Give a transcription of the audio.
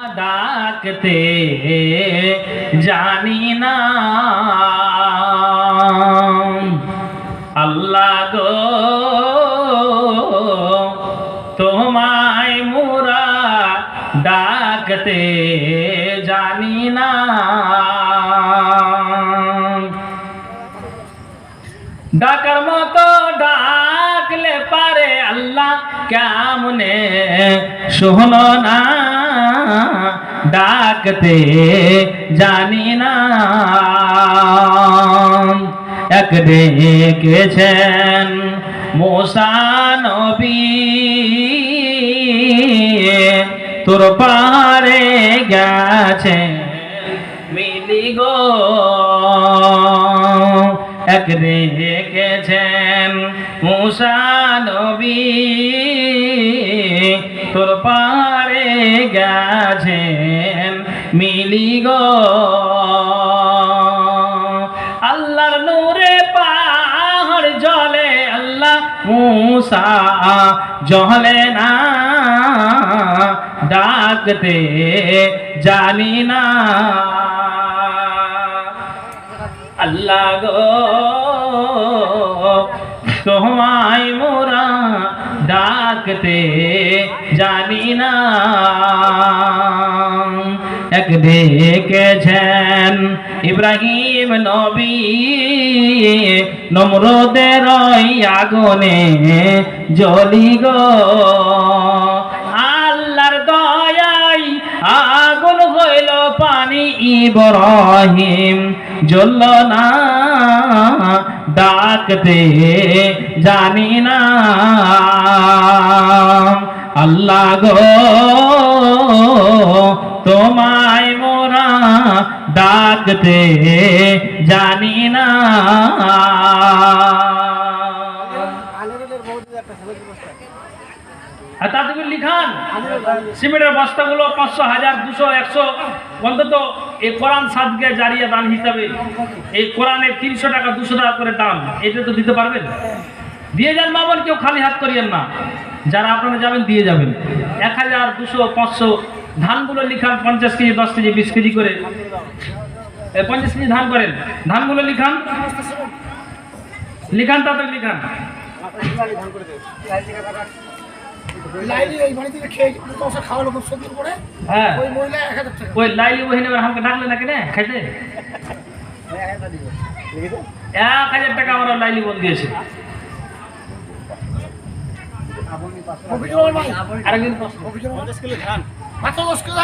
ডাকতে জানি না আল্লাহ গো তোমায় মোরা ডাকতে জানি না ডাকার মতো ডাকলে পারে আল্লাহ কেমনে শোনো না ডাকতে জানি না এক ডেকেছেন মুসা নবী তোর পারে গেছে মিলি গো এক রেখেছেন মুসা নবী তোর পারে গেছেন মিলি গো আল্লাহর নূরে পাহাড় জ্বলে আল্লাহ মুসা জ্বলে না ডাকতে জানি না আল্লাহ গো তোমায় মোরা ডাকতে জানি না এক ডেকেছেন ইব্রাহিম নবী নমরুদের আগুনে জ্বলি গো আল্লাহর দয়ায় আগুন হইল পানি ইব্রাহিম জ্বলল না ডাকতে জানি না আল্লাহ গো তোমায় মোরা ডাকতে জানি না তাদের লিখান সিমেন্টের বস্তাগুলো 500, 1000, 200, 100 অন্তত এই কোরআন সাদকে জারিয়া দান হিসাবে এই কোরআনের 300 টাকা 200 টাকা করে দাম এটা তো দিতে পারবেন দিয়ে যান মা বোন কেউ খালি হাত করিয়েন না যারা আপনারা যাবেন দিয়ে যাবেন 1000, 200, 500 ধানগুলো লিখান 50 কেজি 10 কেজি 20 কেজি করে 50 কেজি ধান করেন ধানগুলো লিখান তাদের লিখান লাইলি ওই বাড়ি থেকে খেয়ে কষা খাওয়ালো খুব সুন্দর করে হ্যাঁ ওই মহিলা 1000 টাকা ওই লাইলি ওখানে আমাকে ডাকলে না কেন খাইতে 1000 টাকা আমরা লাইলি বল দিয়েছে আরেকদিন 50 কিলো ধান মাত্র 10 কিলো